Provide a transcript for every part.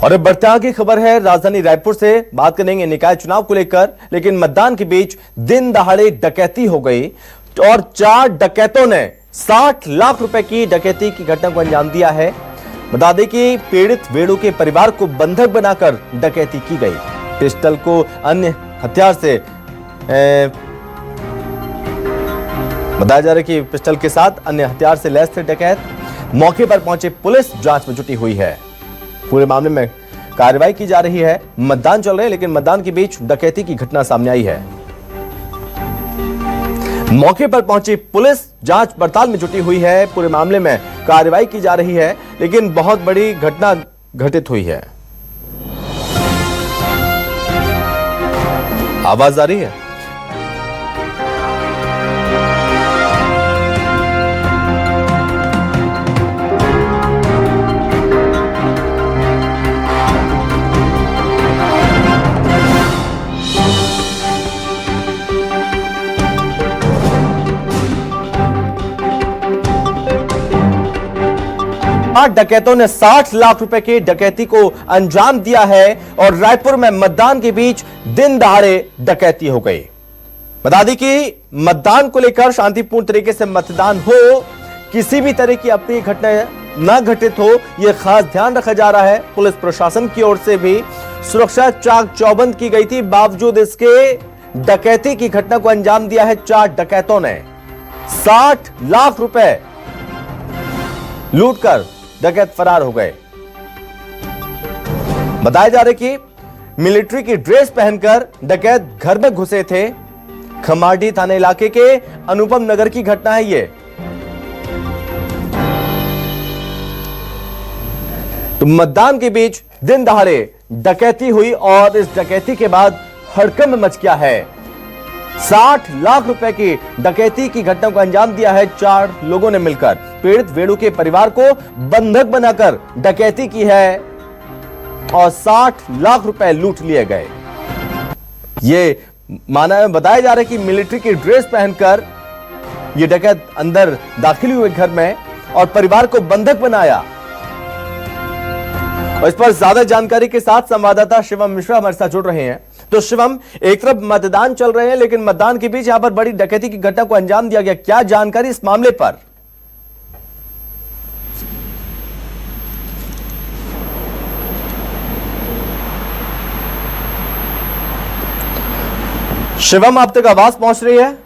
और अब बढ़ते आगे खबर है राजधानी रायपुर से। बात करेंगे निकाय चुनाव को लेकर, लेकिन मतदान के बीच दिन दहाड़े डकैती हो गई और 4 डकैतों ने 60 लाख रुपए की डकैती की घटना को अंजाम दिया है। बता दें कि पीड़ित वेणु के परिवार को बंधक बनाकर डकैती की गई। पिस्टल को अन्य हथियार से बताया जा रहा है कि पिस्टल के साथ अन्य हथियार से लैस थे डकैत। मौके पर पहुंचे पुलिस जांच में जुटी हुई है। पूरे मामले में कार्रवाई की जा रही है। मतदान चल रहे हैं, लेकिन मतदान के बीच डकैती की घटना सामने आई है। मौके पर पहुंची पुलिस जांच पड़ताल में जुटी हुई है। पूरे मामले में कार्रवाई की जा रही है, लेकिन बहुत बड़ी घटना घटित हुई है। आवाज आ रही है। डकैतों ने 60 लाख रुपए की डकैती को अंजाम दिया है और रायपुर में मतदान के बीच दिन दहाड़े डकैती हो गई। बता दें कि मतदान को लेकर शांतिपूर्ण तरीके से मतदान हो, किसी भी तरह की अप्रिय घटना न घटित हो, यह खास ध्यान रखा जा रहा है। पुलिस प्रशासन की ओर से भी सुरक्षा चाक चौबंद की गई थी। बावजूद इसके डकैती की घटना को अंजाम दिया है। 4 डकैतों ने 60 लाख रुपए लूटकर डकैत फरार हो गए। बताया जा रहा है कि मिलिट्री की ड्रेस पहनकर डकैत घर में घुसे थे। खमाडी थाना इलाके के अनुपम नगर की घटना है ये। तो मतदान के बीच दिन दहाड़े डकैती हुई और इस डकैती के बाद हड़कंप मच गया है। 60 लाख रुपए की डकैती की घटना को अंजाम दिया है 4 लोगों ने मिलकर। पीड़ित वेणु के परिवार को बंधक बनाकर डकैती की है और 60 लाख रुपए लूट लिए गए। ये बताया जा रहा है कि मिलिट्री की ड्रेस पहनकर ये डकैत अंदर दाखिल हुए घर में और परिवार को बंधक बनाया। और इस पर ज्यादा जानकारी के साथ संवाददाता शिवम मिश्रा हमारे साथ जुड़ रहे हैं। तो शिवम, एक तरफ मतदान चल रहे हैं, लेकिन मतदान के बीच यहां पर बड़ी डकैती की घटना को अंजाम दिया गया। क्या जानकारी इस मामले पर? शिवम, आप तक आवाज पहुंच रही है?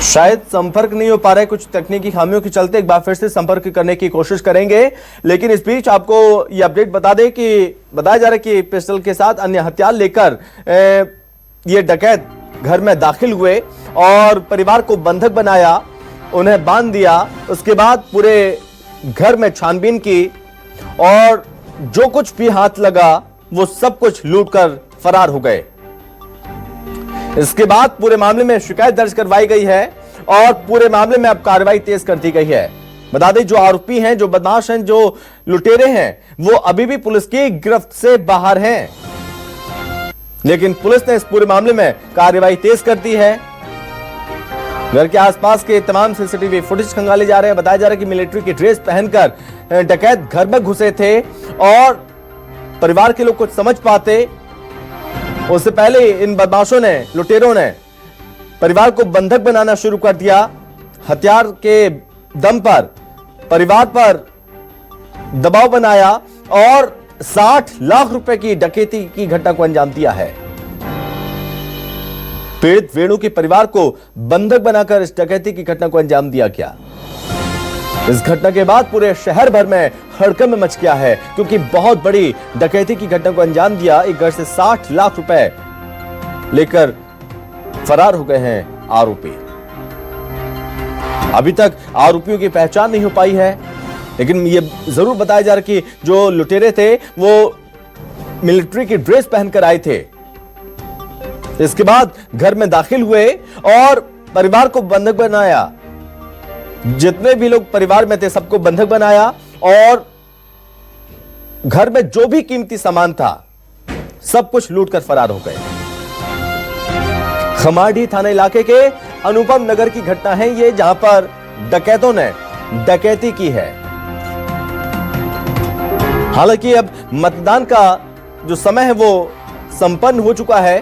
शायद संपर्क नहीं हो पा रहा है, कुछ तकनीकी खामियों के चलते। एक बार फिर से संपर्क करने की कोशिश करेंगे, लेकिन इस बीच आपको ये अपडेट बता दें कि बताया जा रहा है कि पिस्टल के साथ अन्य हथियार लेकर ये डकैत घर में दाखिल हुए और परिवार को बंधक बनाया, उन्हें बांध दिया। उसके बाद पूरे घर में छानबीन की और जो कुछ भी हाथ लगा वो सब कुछ लूटकर फरार हो गए। इसके बाद पूरे मामले में शिकायत दर्ज करवाई गई है और पूरे मामले में अब कार्रवाई तेज कर दी गई है। बता दें, जो आरोपी हैं, जो बदमाश हैं, जो लुटेरे हैं, वो अभी भी पुलिस की गिरफ्त से बाहर हैं, लेकिन पुलिस ने इस पूरे मामले में कार्रवाई तेज कर दी है। घर के आसपास के तमाम सीसीटीवी फुटेज खंगाले जा रहे हैं। बताया जा रहा है कि मिलिट्री की ड्रेस पहनकर डकैत घर में घुसे थे और परिवार के लोग कुछ समझ पाते उससे पहले इन बदमाशों ने, लुटेरों ने परिवार को बंधक बनाना शुरू कर दिया। हथियार के दम पर परिवार पर दबाव बनाया और 60 लाख रुपए की डकैती की घटना को अंजाम दिया है। पीड़ित वेणु के परिवार को बंधक बनाकर इस डकैती की घटना को अंजाम दिया गया। इस घटना के बाद पूरे शहर भर में हड़कंप मच गया है, क्योंकि बहुत बड़ी डकैती की घटना को अंजाम दिया। एक घर से 60 लाख रुपए लेकर फरार हो गए हैं आरोपी। अभी तक आरोपियों की पहचान नहीं हो पाई है, लेकिन यह जरूर बताया जा रहा है कि जो लुटेरे थे वो मिलिट्री की ड्रेस पहनकर आए थे। इसके बाद घर में दाखिल हुए और परिवार को बंधक बनाया। जितने भी लोग परिवार में थे सबको बंधक बनाया और घर में जो भी कीमती सामान था सब कुछ लूटकर फरार हो गए। खमाडी थाना इलाके के अनुपम नगर की घटना है ये, जहां पर डकैतों ने डकैती की है। हालांकि अब मतदान का जो समय है वो संपन्न हो चुका है,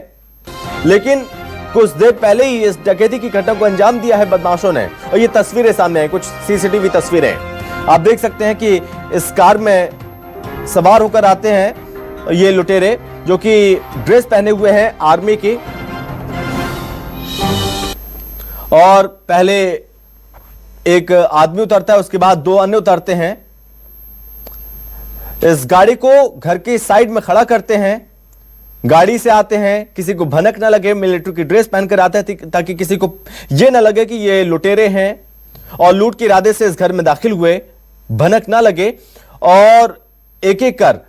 लेकिन कुछ देर पहले ही इस डकैती की घटना को अंजाम दिया है बदमाशों ने। और ये तस्वीरें सामने हैं, कुछ सीसीटीवी तस्वीरें आप देख सकते हैं कि इस कार में सवार होकर आते हैं ये लुटेरे, जो कि ड्रेस पहने हुए हैं आर्मी की, और पहले एक आदमी उतरता है, उसके बाद दो अन्य उतरते हैं। इस गाड़ी को घर की साइड में खड़ा करते हैं, गाड़ी से आते हैं, किसी को भनक ना लगे, मिलिट्री की ड्रेस पहनकर आते हैं ताकि किसी को यह ना लगे कि ये लुटेरे हैं और लूट के इरादे से इस घर में दाखिल हुए, भनक ना लगे। और एक एक कर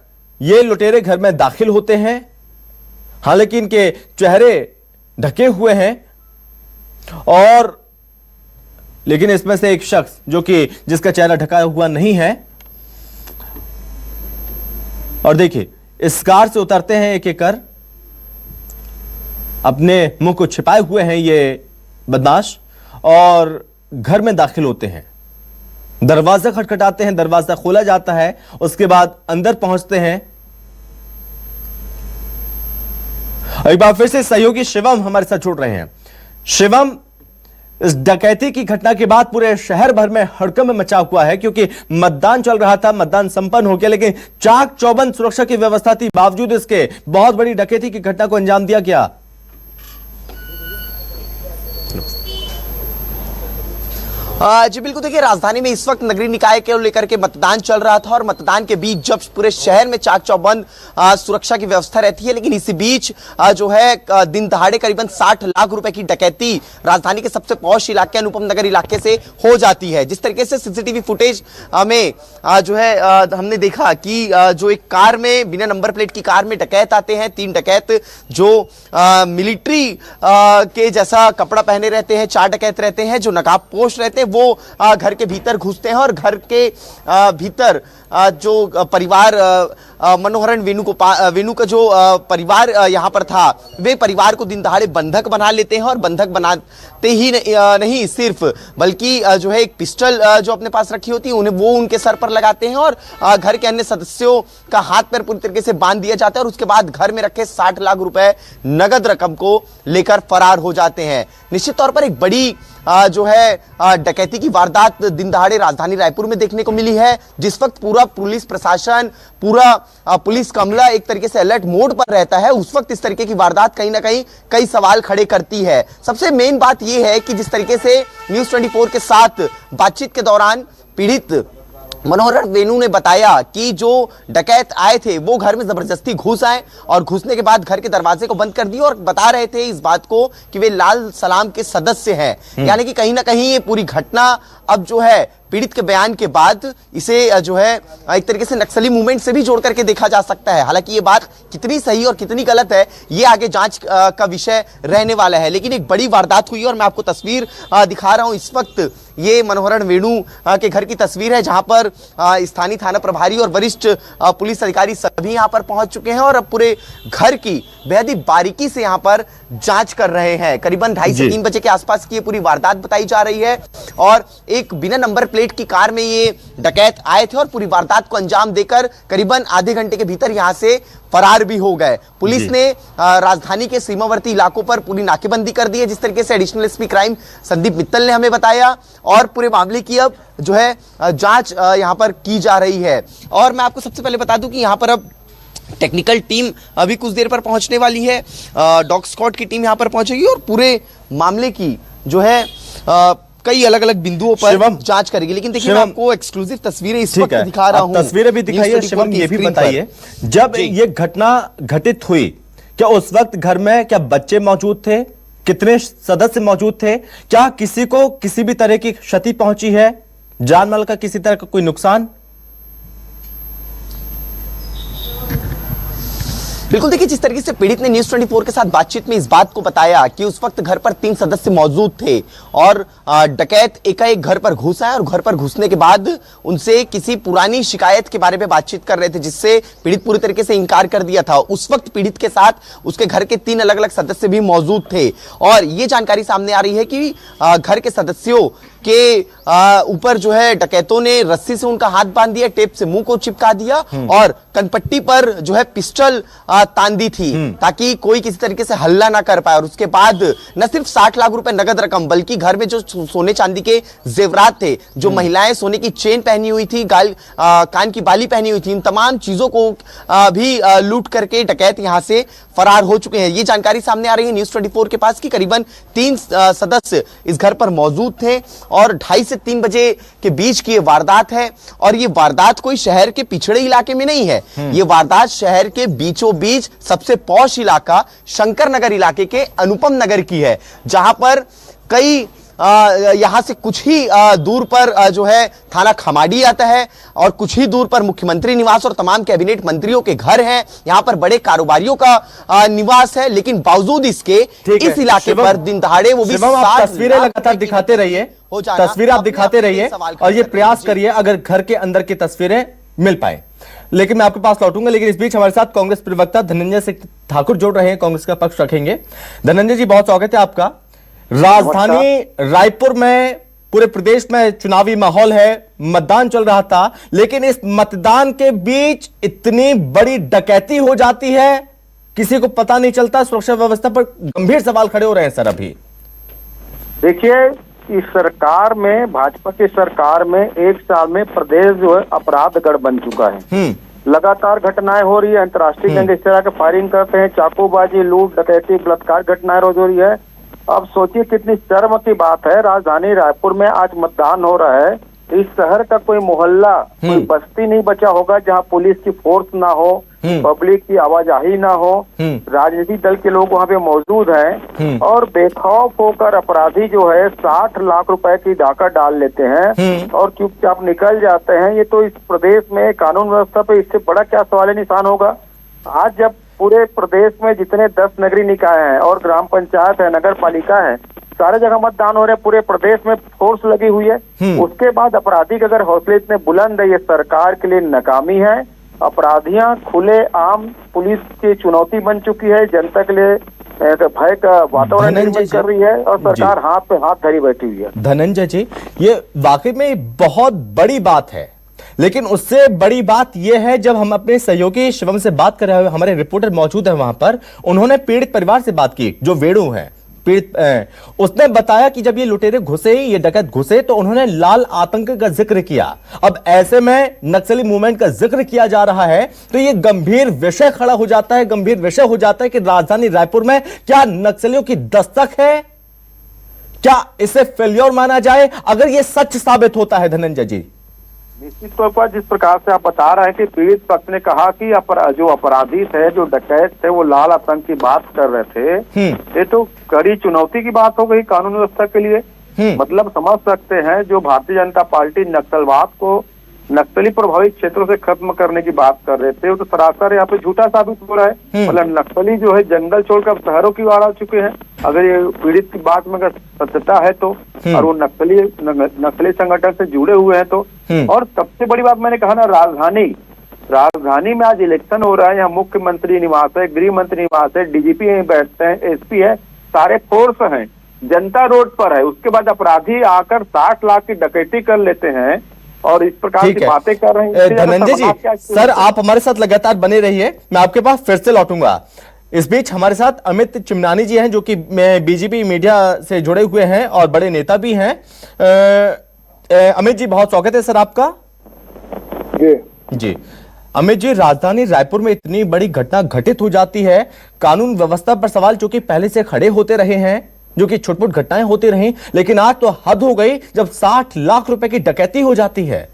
ये लुटेरे घर में दाखिल होते हैं। हालांकि इनके चेहरे ढके हुए हैं, और लेकिन इसमें से एक शख्स जो कि जिसका चेहरा ढका हुआ नहीं है, और देखिए इस कार से उतरते हैं एक एक कर, अपने मुंह को छिपाए हुए हैं ये बदमाश, और घर में दाखिल होते हैं। दरवाजा खटखटाते हैं, दरवाजा खोला जाता है, उसके बाद अंदर पहुंचते हैं। एक बार फिर से सहयोगी शिवम हमारे साथ जुड़ रहे हैं। शिवम, इस डकैती की घटना के बाद पूरे शहर भर में हड़कंप मचा हुआ है, क्योंकि मतदान चल रहा था, मतदान संपन्न हो गया, लेकिन चाक चौबंद सुरक्षा की व्यवस्था थी, बावजूद इसके बहुत बड़ी डकैती की घटना को अंजाम दिया गया। जी बिल्कुल, देखिए राजधानी में इस वक्त नगरीय निकाय को लेकर के मतदान चल रहा था, और मतदान के बीच जब पूरे शहर में चाक चौबंद सुरक्षा की व्यवस्था रहती है, लेकिन इसी बीच जो है दिन दहाड़े करीबन 60 लाख रुपए की डकैती राजधानी के सबसे पॉश इलाके अनुपम नगर इलाके से हो जाती है। जिस तरीके से सीसीटीवी फुटेज में जो है हमने देखा कि जो एक कार में बिना नंबर प्लेट की कार में डकैत आते हैं, 3 डकैत जो मिलिट्री के जैसा कपड़ा पहने रहते हैं, 4 डकैत रहते हैं जो नकाब पोश रहते हैं, वो घर के भीतर घुसते हैं, और घर के भीतर जो परिवार मनोहरन वेणु का जो परिवार यहां पर था, वे परिवार को दिन दहाड़े बंधक बना लेते हैं। और बंधक बनाते ही नहीं सिर्फ, बल्कि जो है एक पिस्टल जो अपने पास रखी होती है उन्हें वो उनके सर पर लगाते हैं, और घर के अन्य सदस्यों का हाथ पैर पूरी तरीके से बांध दिया जाता है, और उसके बाद घर में रखे 60 लाख रुपए नगद रकम को लेकर फरार हो जाते हैं। निश्चित तौर पर एक बड़ी जो है डकैती की वारदात दिन दहाड़े राजधानी रायपुर में देखने को मिली है। जिस वक्त पूरा पुलिस प्रशासन, पूरा पुलिस का अमला एक तरीके से अलर्ट मोड पर रहता है, उस वक्त इस तरीके की वारदात कहीं ना कहीं कई सवाल खड़े करती है। सबसे मेन बात यह है कि जिस तरीके से न्यूज़ 24 के साथ बातचीत के दौरान पीड़ित मनोहरन वेणु ने बताया कि जो डकैत आए थे वो घर में जबरदस्ती घुस आए, और घुसने के बाद घर के दरवाजे को बंद कर दिया, और बता रहे थे इस बात को कि वे लाल सलाम के सदस्य हैं। यानी कि कहीं ना कहीं ये पूरी घटना अब जो है पीड़ित के बयान के बाद इसे जो है एक तरीके से नक्सली मूवमेंट से भी जोड़ करके देखा जा सकता है। हालांकि ये बात कितनी सही और कितनी गलत है ये आगे जांच का विषय रहने वाला है, लेकिन एक बड़ी वारदात हुई, और मैं आपको तस्वीर दिखा रहा हूं इस वक्त। ये मनोहरन वेणु के घर की तस्वीर है, जहां पर स्थानीय थाना प्रभारी और वरिष्ठ पुलिस अधिकारी सभी यहां पर पहुंच चुके हैं, और अब पूरे घर की बेहद ही बारीकी से यहां पर जांच कर रहे हैं। करीबन 2:30 से 3 बजे के आसपास की ये पूरी वारदात बताई जा रही है, और एक बिना नंबर प्लेट की कार में ये डकैत आए थे, और पूरी वारदात को अंजाम देकर करीबन आधे घंटे के भीतर यहां से फरार भी हो गए। पुलिस ने राजधानी के सीमावर्ती इलाकों पर पूरी नाकेबंदी कर दी है, जिस तरीके से additional SP crime Sandeep Mittal ने हमें बताया, और पूरे मामले की अब जो है जांच यहां पर की जा रही है। और मैं आपको सबसे पहले बता दूं कि यहां पर अब टेक्निकल टीम अभी कुछ देर पर पहुंचने वाली है, डॉग स्क्वाड की टीम यहां पर पहुंचेगी, और पूरे मामले की जो है कई अलग अलग बिंदुओं पर जांच करेगी। लेकिन देखिए मैं आपको एक्सक्लूसिव तस्वीरें इस वक्त दिखा रहा हूं, तस्वीरें भी दिखाइए शिवम, ये भी बताइए जब ये घटना घटित हुई क्या उस वक्त घर में क्या बच्चे मौजूद थे, कितने सदस्य मौजूद थे, क्या किसी को किसी भी तरह की क्षति पहुंची है, जान माल का किसी तरह का कोई नुकसान? बिल्कुल, देखिए जिस तरीके से पीड़ित ने न्यूज़ 24 के साथ बातचीत में इस बात को बताया कि उस वक्त घर पर 3 सदस्य मौजूद थे, और डकैत एकाएक घर पर घुस आए, और घर पर घुसने के बाद उनसे किसी पुरानी शिकायत के बारे में बातचीत कर रहे थे, जिससे पीड़ित पूरी तरीके से इंकार कर दिया था। उस वक्त पीड़ित के साथ उसके घर के 3 अलग अलग सदस्य भी मौजूद थे, और ये जानकारी सामने आ रही है कि घर के सदस्यों के ऊपर जो है डकैतों ने रस्सी से उनका हाथ बांध दिया, टेप से मुंह को चिपका दिया और कनपट्टी पर जो है पिस्टल तान दी थी ताकि कोई किसी तरीके से हल्ला ना कर पाए। और उसके बाद न सिर्फ 60 लाख रुपए नगद रकम बल्कि घर में जो सोने चांदी के जेवरात थे, जो महिलाएं सोने की चेन पहनी हुई थी, कान की बाली पहनी हुई थी, इन तमाम चीजों को भी लूट करके डकैत यहां से फरार हो चुके हैं। ये जानकारी सामने आ रही है न्यूज़ 24 के पास कि करीबन 3 सदस्य इस घर पर मौजूद थे और 2:30 से 3 बजे के बीच की ये वारदात है। और ये वारदात कोई शहर के पिछड़े इलाके में नहीं है, ये वारदात शहर के बीचों बीच सबसे पॉश इलाका शंकर नगर इलाके के अनुपम नगर की है, जहां पर कई यहां से कुछ ही दूर पर जो है थाना खमाड़ी आता है और कुछ ही दूर पर मुख्यमंत्री निवास और तमाम कैबिनेट मंत्रियों के घर हैं। यहां पर बड़े कारोबारियों का निवास है, लेकिन बावजूद इसके इस इलाके पर दिन दहाड़े वो भी आप तस्वीरें लगातार दिखाते रहिए, तस्वीरें आप दिखाते रहिए और ये प्रयास करिए अगर घर के अंदर की तस्वीरें मिल पाए। लेकिन मैं आपके पास लौटूंगा, लेकिन इस बीच हमारे साथ कांग्रेस प्रवक्ता धनंजय सिंह ठाकुर जुड़ रहे हैं, कांग्रेस का पक्ष रखेंगे। धनंजय जी, बहुत स्वागत है आपका। राजधानी रायपुर में पूरे प्रदेश में चुनावी माहौल है, मतदान चल रहा था, लेकिन इस मतदान के बीच इतनी बड़ी डकैती हो जाती है, किसी को पता नहीं चलता। सुरक्षा व्यवस्था पर गंभीर सवाल खड़े हो रहे हैं सर। अभी देखिए, इस सरकार में, भाजपा की सरकार में 1 साल में प्रदेश जो है अपराध गढ़ बन चुका है। लगातार घटनाएं हो रही है, अंतर्राष्ट्रीय गैंग इस तरह के फायरिंग करते हैं, चाकूबाजी, लूट, डकैती, बलात्कार घटनाएं रोज हो रही है। अब सोचिए कितनी शर्म की बात है, राजधानी रायपुर में आज मतदान हो रहा है, इस शहर का कोई मोहल्ला, कोई बस्ती नहीं बचा होगा जहां पुलिस की फोर्स ना हो, पब्लिक की आवाजाही ना हो, राजनीतिक दल के लोग वहां पे मौजूद हैं और बेखौफ होकर अपराधी जो है 60 लाख रुपए की डाका डाल लेते हैं और चुपचाप निकल जाते हैं। ये तो इस प्रदेश में कानून व्यवस्था पे इससे बड़ा क्या सवाल निशान होगा। आज जब पूरे प्रदेश में जितने 10 नगरीय निकाय हैं और ग्राम पंचायत है, नगर पालिका है, सारे जगह मतदान हो रहे हैं, पूरे प्रदेश में फोर्स लगी हुई है, उसके बाद अपराधी के अगर हौसले इतने बुलंद है, ये सरकार के लिए नाकामी है। अपराधियां खुले आम पुलिस की चुनौती बन चुकी है, जनता के लिए भय का वातावरण निर्मित कर रही है और सरकार हाथ पे हाथ धरी बैठी हुई है। धनंजय जी, ये वाकई में बहुत बड़ी बात है, लेकिन उससे बड़ी बात यह है जब हम अपने सहयोगी शिवम से बात कर रहे हैं, हमारे रिपोर्टर मौजूद है वहां पर, उन्होंने पीड़ित परिवार से बात की, जो वेणु है पीड़ित, उसने बताया कि जब ये लुटेरे घुसे, ये डकैत घुसे, तो उन्होंने लाल आतंक का जिक्र किया। अब ऐसे में नक्सली मूवमेंट का जिक्र किया जा रहा है, तो ये गंभीर विषय खड़ा हो जाता है, गंभीर विषय हो जाता है कि राजधानी रायपुर में क्या नक्सलियों की दस्तक है, क्या इसे फेल्योर माना जाए अगर ये सच साबित होता है। धनंजय जी, निश्चित तौर पर जिस प्रकार से आप बता रहे हैं कि पीड़ित पक्ष ने कहा कि जो अपराधी थे, जो डकैत थे, वो लाल आतंक की बात कर रहे थे, ये तो कड़ी चुनौती की बात हो गई कानून व्यवस्था के लिए। मतलब समझ सकते हैं, जो भारतीय जनता पार्टी नक्सलवाद को नक्सली प्रभावित क्षेत्रों से खत्म करने की बात कर रहे थे, वो तो सरासर यहाँ पे झूठा साबित हो रहा है। मतलब नक्सली जो है जंगल छोड़कर शहरों की ओर आ चुके हैं, अगर ये पीड़ित की बात में अगर सत्यता है तो, और वो नक्सली संगठन से जुड़े हुए हैं तो। और सबसे बड़ी बात मैंने कहा ना, राजधानी में आज इलेक्शन हो रहा है, यहाँ मुख्यमंत्री निवास है, गृह मंत्री निवास है, डीजीपी यहीं बैठते हैं, एसपी है, सारे फोर्स हैं, जनता रोड पर है, उसके बाद अपराधी आकर 60 लाख की डकैती कर लेते हैं और इस प्रकार की बातें कर रहे हैं। धनंजय जी, सर आप हमारे साथ लगातार बने रहिए, मैं आपके पास फिर से लौटूंगा। इस बीच हमारे साथ अमित चिमनानी जी हैं, जो कि बीजेपी मीडिया से जुड़े हुए हैं और बड़े नेता भी हैं। अमित जी, बहुत स्वागत है सर आपका। जी अमित जी, राजधानी रायपुर में इतनी बड़ी घटना घटित हो जाती है, कानून व्यवस्था पर सवाल जो कि पहले से खड़े होते रहे हैं, जो कि छोट-मोट घटनाएं होती रही, लेकिन आज तो हद हो गई जब 60 लाख रुपए की डकैती हो जाती है।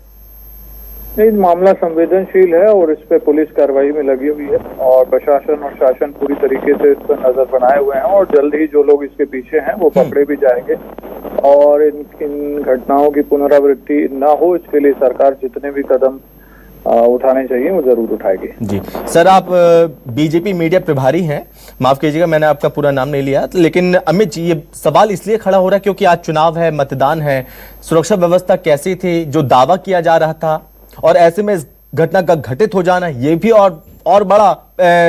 नहीं, मामला संवेदनशील है और इस पे पुलिस कार्रवाई में लगी हुई है और प्रशासन और शासन पूरी तरीके से इस पर नजर बनाए हुए हैं और जल्द ही जो लोग इसके पीछे हैं वो पकड़े भी जाएंगे और इन घटनाओं की पुनरावृत्ति ना हो, इसके लिए सरकार जितने भी कदम उठाने चाहिए वो जरूर उठाएगी। जी सर, आप बीजेपी मीडिया प्रभारी हैं, माफ कीजिएगा मैंने आपका पूरा नाम नहीं लिया, लेकिन अमित जी ये सवाल इसलिए खड़ा हो रहा है क्योंकि आज चुनाव है, मतदान है, सुरक्षा व्यवस्था कैसी थी जो दावा किया जा रहा था, और ऐसे में इस घटना का घटित हो जाना ये भी और बड़ा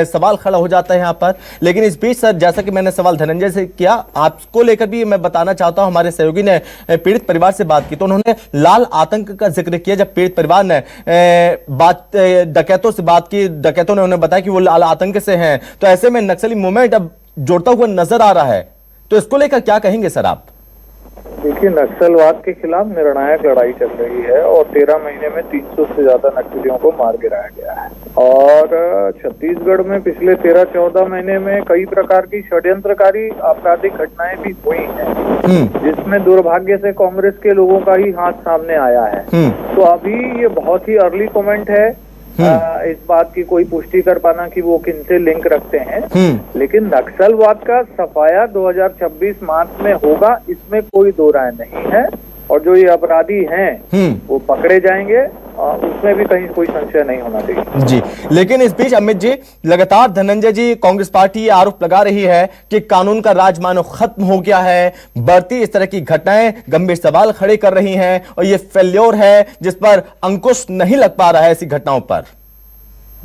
सवाल खड़ा हो जाता है यहाँ पर। लेकिन इस बीच सर, जैसा कि मैंने सवाल धनंजय से किया, आपको लेकर भी मैं बताना चाहता हूं, हमारे सहयोगी ने पीड़ित परिवार से बात की तो उन्होंने लाल आतंक का जिक्र किया। जब पीड़ित परिवार ने डकैतों से बात की, डकैतों ने उन्हें बताया कि वो लाल आतंक से हैं, तो ऐसे में नक्सली मूवमेंट अब जोड़ता हुआ नजर आ रहा है, तो इसको लेकर क्या कहेंगे सर आप? देखिए, नक्सलवाद के खिलाफ निर्णायक लड़ाई चल रही है और 13 महीने में 300 से ज्यादा नक्सलियों को मार गिराया गया है। और छत्तीसगढ़ में पिछले 13-14 महीने में कई प्रकार की षड्यंत्रकारी आपराधिक घटनाएं भी हुई हैं, जिसमें दुर्भाग्य से कांग्रेस के लोगों का ही हाथ सामने आया है। तो अभी ये बहुत ही अर्ली कमेंट है, इस बात की कोई पुष्टि कर पाना कि वो किनसे लिंक रखते हैं। लेकिन नक्सलवाद का सफाया 2026 मार्च में होगा, इसमें कोई दो राय नहीं है। और जो ये अपराधी हैं वो पकड़े जाएंगे, उसमें भी कहीं कोई संशय नहीं होना चाहिए जी। लेकिन इस बीच अमित जी, लगातार धनंजय जी, कांग्रेस पार्टी ये आरोप लगा रही है कि कानून का राज मानो खत्म हो गया है, बढ़ती इस तरह की घटनाएं गंभीर सवाल खड़े कर रही हैं और ये फेल्योर है जिस पर अंकुश नहीं लग पा रहा है ऐसी घटनाओं पर।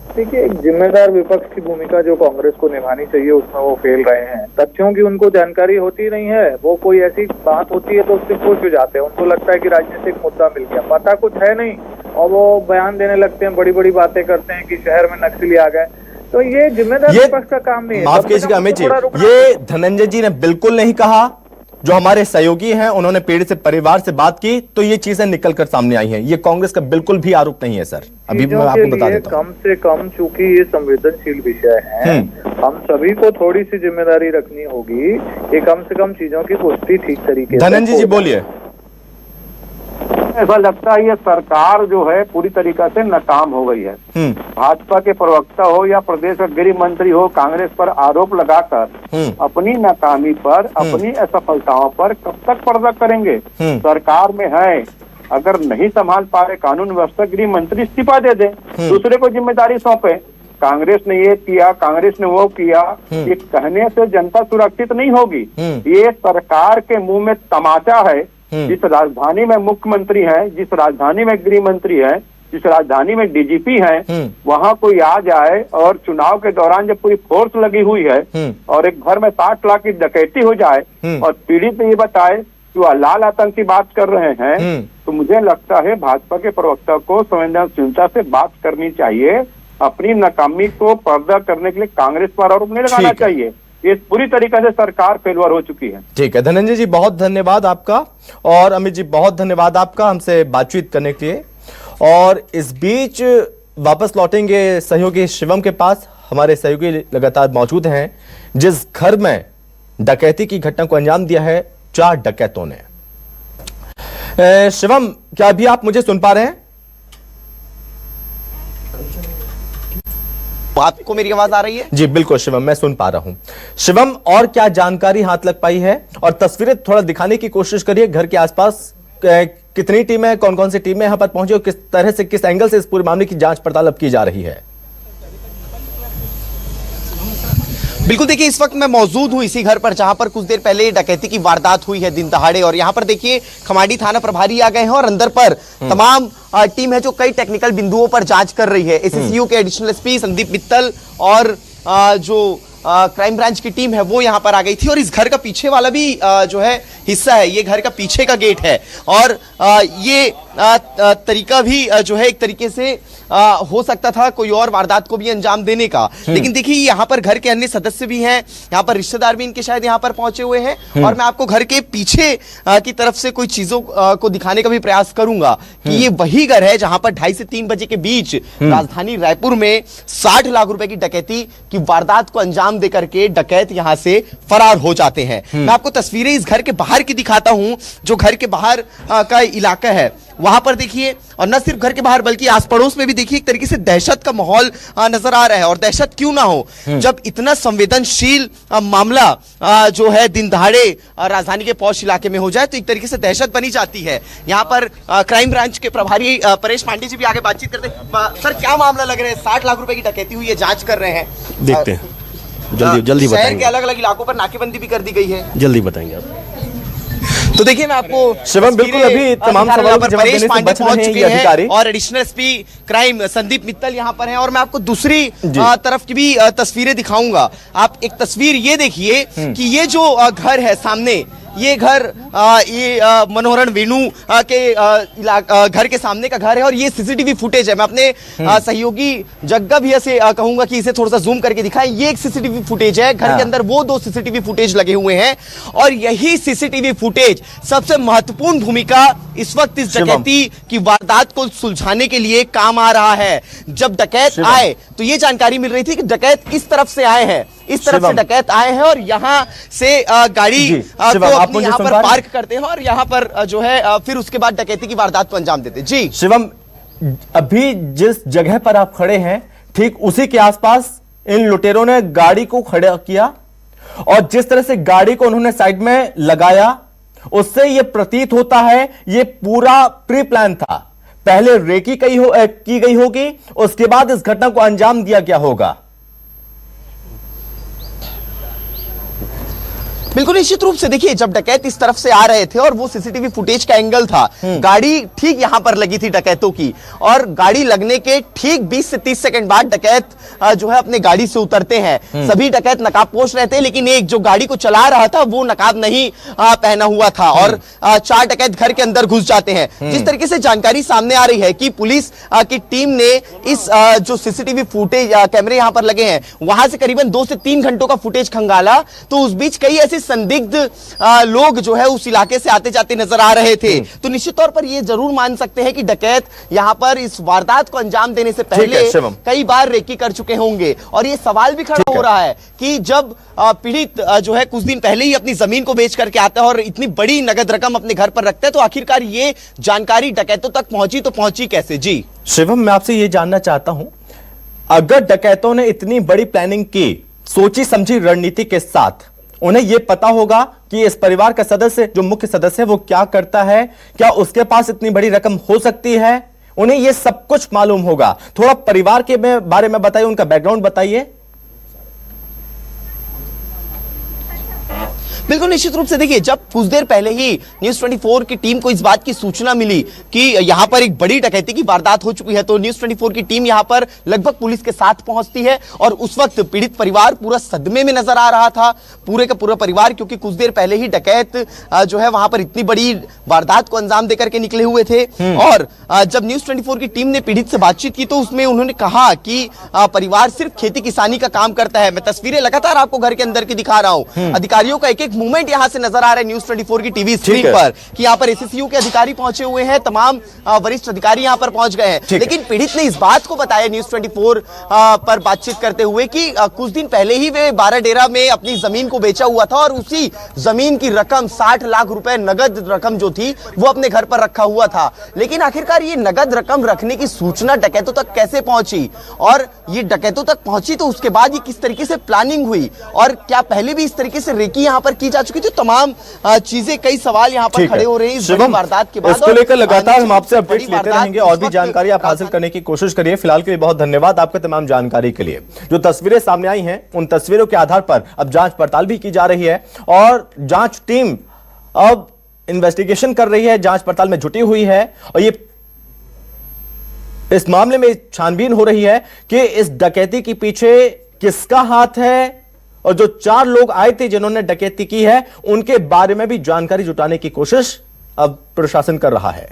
देखिए, एक जिम्मेदार विपक्ष की भूमिका जो कांग्रेस को निभानी चाहिए उसमें वो फेल रहे हैं। तथ्यों की उनको जानकारी होती नहीं है, वो कोई ऐसी बात होती है तो उससे खुश हो जाते हैं, उनको लगता है कि राजनीतिक मुद्दा मिल गया, पता कुछ है नहीं और वो बयान देने लगते हैं, बड़ी बड़ी बातें करते हैं कि शहर में नक्सली आ गए। तो ये जिम्मेदार विपक्ष का काम नहीं है। माफ कीजिएगा अमित जी, ये धनंजय जी ने बिल्कुल नहीं कहा। जो हमारे सहयोगी हैं उन्होंने पीड़ित से परिवार से बात की तो ये चीजें निकलकर सामने आई हैं। ये कांग्रेस का बिल्कुल भी आरोप नहीं है सर, अभी मैं आपको बता देता हूं। कम से कम चूंकि ये संवेदनशील विषय है, हम सभी को थोड़ी सी जिम्मेदारी रखनी होगी कि कम से कम चीजों की पुष्टि ठीक तरीके से। धनंजय जी बोलिए। ऐसा लगता है ये सरकार जो है पूरी तरीके से नाकाम हो गई है। भाजपा के प्रवक्ता हो या प्रदेश का गृह मंत्री हो, कांग्रेस पर आरोप लगाकर अपनी नाकामी पर, अपनी असफलताओं पर कब तक पर्दा करेंगे? सरकार में है, अगर नहीं संभाल पा रहे कानून व्यवस्था, गृह मंत्री इस्तीफा दे दे, दूसरे को जिम्मेदारी सौंपे। कांग्रेस ने ये किया, कांग्रेस ने वो किया, ये कहने से जनता सुरक्षित नहीं होगी। ये सरकार के मुंह में तमाचा है। जिस राजधानी में मुख्यमंत्री है, जिस राजधानी में गृह मंत्री है, जिस राजधानी में डीजीपी है, वहां कोई आ जाए और चुनाव के दौरान जब पूरी फोर्स लगी हुई है और एक घर में 60 लाख की डकैती हो जाए और पीड़ित ये बताए कि वह लाल आतंक की बात कर रहे हैं, तो मुझे लगता है भाजपा के प्रवक्ता को संवेदनशीलता से बात करनी चाहिए। अपनी नाकामी को पर्दा करने के लिए कांग्रेस पर आरोप नहीं लगाना चाहिए। ये पूरी तरीके से सरकार फेलवर हो चुकी है। ठीक है धनंजय जी, बहुत धन्यवाद आपका, और अमित जी बहुत धन्यवाद आपका हमसे बातचीत करने के लिए। और इस बीच वापस लौटेंगे सहयोगी शिवम के पास। हमारे सहयोगी लगातार मौजूद हैं। जिस घर में डकैती की घटना को अंजाम दिया है 4 डकैतों ने। शिवम, क्या अभी आप मुझे सुन पा रहे हैं? आपको मेरी आवाज आ रही है? जी बिल्कुल शिवम, मैं सुन पा रहा हूं। शिवम, और क्या जानकारी हाथ लग पाई है और तस्वीरें थोड़ा दिखाने की कोशिश करिए। घर के आसपास कितनी टीमें, कौन कौन सी टीमें यहां पर पहुंची और किस तरह से, किस एंगल से इस पूरे मामले की जांच पड़ताल अब की जा रही है? बिल्कुल, देखिए इस वक्त मैं मौजूद हूं इसी घर पर जहां पर कुछ देर पहले डकैती की वारदात हुई है दिन दहाड़े। और यहां पर देखिए खमाड़ी थाना प्रभारी आ गए हैं और अंदर पर तमाम टीम है जो कई टेक्निकल बिंदुओं पर जांच कर रही है। एसएसयू के एडिशनल एसपी संदीप मित्तल और जो क्राइम ब्रांच की टीम है वो यहाँ पर आ गई थी। और इस घर का पीछे वाला भी जो है हिस्सा है, ये घर का पीछे का गेट है और ये तरीका भी जो है एक तरीके से हो सकता था कोई और वारदात को भी अंजाम देने का। लेकिन देखिए यहाँ पर घर के अन्य सदस्य भी हैं, यहाँ पर रिश्तेदार भी इनके शायद यहाँ पर पहुंचे हुए हैं। और मैं आपको घर के पीछे की तरफ से कोई चीजों को दिखाने का भी प्रयास करूंगा कि ये वही घर है जहां पर 2:30 से 3 बजे के बीच राजधानी रायपुर में 60 लाख रुपए की डकैती की वारदात को अंजाम देकर के डकैत यहां से फरार हो जाते हैं। मैं आपको तस्वीरें इस घर के बाहर की दिखाता हूं, जो घर के बाहर का इलाका है वहां पर देखिए, और न सिर्फ घर के बाहर बल्कि आस पड़ोस में भी देखिए एक तरीके से दहशत का माहौल नजर आ रहा है। और दहशत क्यों ना हो जब इतना संवेदनशील मामला जो है दिन दहाड़े राजधानी के पौष इलाके में हो जाए, तो एक तरीके से दहशत बनी जाती है। यहाँ पर क्राइम ब्रांच के प्रभारी परेश पांडे जी भी आगे बातचीत करते हैं। सर, क्या मामला लग रहा है? 60 लाख रुपए की डकैती हुई है, जांच कर रहे हैं, देखते हैं, जल्दी बताएंगे। शहर के अलग अलग इलाकों पर नाकेबंदी भी कर दी गई है, जल्दी बताएंगे आप। तो देखिए मैं आपको शिवम, बिल्कुल अभी तमाम सवालों के जवाब देने से बच रहे हैं ये अधिकारी और additional SP crime Sandeep Mittal यहाँ पर हैं और मैं आपको दूसरी तरफ की भी तस्वीरें दिखाऊंगा। आप एक तस्वीर ये देखिए कि ये जो घर है सामने, ये घर ये मनोहरन वेणु के घर के सामने का घर है और ये सीसीटीवी फुटेज है। मैं अपने सहयोगी जग्गा भैया से कहूंगा कि इसे थोड़ा सा जूम करके दिखाएं। ये एक सीसीटीवी फुटेज है, घर के अंदर वो 2 सीसीटीवी फुटेज लगे हुए हैं और यही सीसीटीवी फुटेज सबसे महत्वपूर्ण भूमिका इस वक्त इस डकैती की वारदात को सुलझाने के लिए काम आ रहा है। जब डकैत आए तो ये जानकारी मिल रही थी कि डकैत इस तरफ से आए हैं, इस तरफ से डकैत आए हैं और यहाँ से गाड़ी को अपनी यहाँ पर पार्क करते हैं और यहाँ पर जो है फिर उसके बाद डकैती की वारदात को अंजाम देते हैं। जी शिवम, अभी जिस जगह पर आप खड़े हैं ठीक उसी के आसपास इन लुटेरों ने गाड़ी को खड़ा किया और जिस तरह से गाड़ी को उन्होंने साइड में लगाया उससे यह प्रतीत होता है ये पूरा प्री प्लान था। पहले रेकी की गई होगी, उसके बाद इस घटना को अंजाम दिया गया होगा। बिल्कुल निश्चित रूप से देखिए, जब डकैत इस तरफ से आ रहे थे और वो सीसीटीवी फुटेज का एंगल था, गाड़ी ठीक यहां पर लगी थी डकैतों की और गाड़ी लगने के ठीक 20 से 30 सेकंड बाद डकैत जो है अपने गाड़ी से उतरते हैं। सभी डकैत नकाबपोश रहते हैं लेकिन एक जो गाड़ी को चला रहा था वो नकाब नहीं पहना हुआ था और 4 डकैत घर के अंदर घुस जाते हैं। जिस तरीके से जानकारी सामने आ रही है कि पुलिस की टीम ने इस जो सीसीटीवी फुटेज कैमरे यहां पर लगे हैं वहां से करीबन 2 से 3 घंटों का फुटेज खंगाला तो उस बीच कई ऐसे संदिग्ध लोग जो है उस इलाके से आते जाते नजर आ रहे थे। तो निश्चित तौर पर यह जरूर मान सकते हैं कि डकैत यहां पर इस वारदात को अंजाम देने से पहले कई बार रेकी कर चुके होंगे और यह सवाल भी खड़ा हो रहा है कि जब पीड़ित जो है कुछ दिन पहले ही अपनी जमीन को बेच करके आता है और इतनी बड़ी नगद रकम अपने घर पर रखता है तो आखिरकार ये जानकारी डकैतों तक पहुंची तो पहुंची कैसे? जी शिवम, मैं आपसे यह जानना चाहता हूं, अगर डकैतों ने इतनी बड़ी प्लानिंग की, सोची समझी रणनीति के साथ, उन्हें यह पता होगा कि इस परिवार का सदस्य जो मुख्य सदस्य है वो क्या करता है, क्या उसके पास इतनी बड़ी रकम हो सकती है, उन्हें यह सब कुछ मालूम होगा। थोड़ा परिवार के बारे में बताइए, उनका बैकग्राउंड बताइए। बिल्कुल निश्चित रूप से देखिए, जब कुछ देर पहले ही न्यूज़ 24 की टीम को इस बात की सूचना मिली कि यहां पर एक बड़ी डकैती की वारदात हो चुकी है तो न्यूज़ 24 की टीम यहां पर लगभग पुलिस के साथ पहुंचती है और उस वक्त पीड़ित परिवार पूरा सदमे में नजर आ रहा था, पूरे का पूरा परिवार, क्योंकि कुछ देर पहले ही डकैत जो है वहां पर इतनी बड़ी वारदात को अंजाम देकर के निकले हुए थे। और जब न्यूज़ 24 की टीम ने पीड़ित से बातचीत की तो उसमें उन्होंने कहा कि परिवार सिर्फ खेती किसानी का काम करता है। मैं तस्वीरें लगातार आपको घर के अंदर की दिखा रहा हूं, अधिकारियों का एक एक मूवमेंट यहां से नजर आ रहा है न्यूज़ 24 की टीवी स्क्रीन पर कि यहां पर एसएसयू के अधिकारी पहुंचे हुए हैं, तमाम वरिष्ठ अधिकारी यहां पर पहुंच गए हैं। लेकिन पीड़ित ने इस बात को बताया न्यूज़ 24 पर बातचीत करते हुए कि कुछ दिन पहले ही वे 12 डेरा में अपनी जमीन को बेचा हुआ था और उसी जमीन की रकम 60 लाख रुपए नगद रकम जो थी वो अपने घर पर रखा हुआ था। लेकिन आखिरकार ये नगद रकम रखने की सूचना डकैतों तक कैसे पहुंची और ये डकैतों तक पहुंची तो उसके बाद ये किस तरीके से प्लानिंग हुई और क्या पहले भी इस तरीके से रेकी यहां पर की जा चुकी थी? तमाम चीजें, कई सवाल यहां पर खड़े हो रहे हैं इस बड़ी वारदात के बाद। इसको लेकर लगातार हम आपसे अपडेट लेते रहेंगे और भी जानकारी आप हासिल करने की कोशिश करिए। फिलहाल के लिए बहुत धन्यवाद आपका तमाम जानकारी के लिए। जो तस्वीरें सामने आई हैं उन तस्वीरों के आधार पर अब जांच पड़ताल भी की जा रही है और जांच टीम अब इन्वेस्टिगेशन कर रही है, जांच पड़ताल में जुटी हुई है और ये इस मामले में छानबीन हो रही है कि इस डकैती के पीछे किसका हाथ है और जो 4 लोग आए थे जिन्होंने डकैती की है उनके बारे में भी जानकारी जुटाने की कोशिश अब प्रशासन कर रहा है।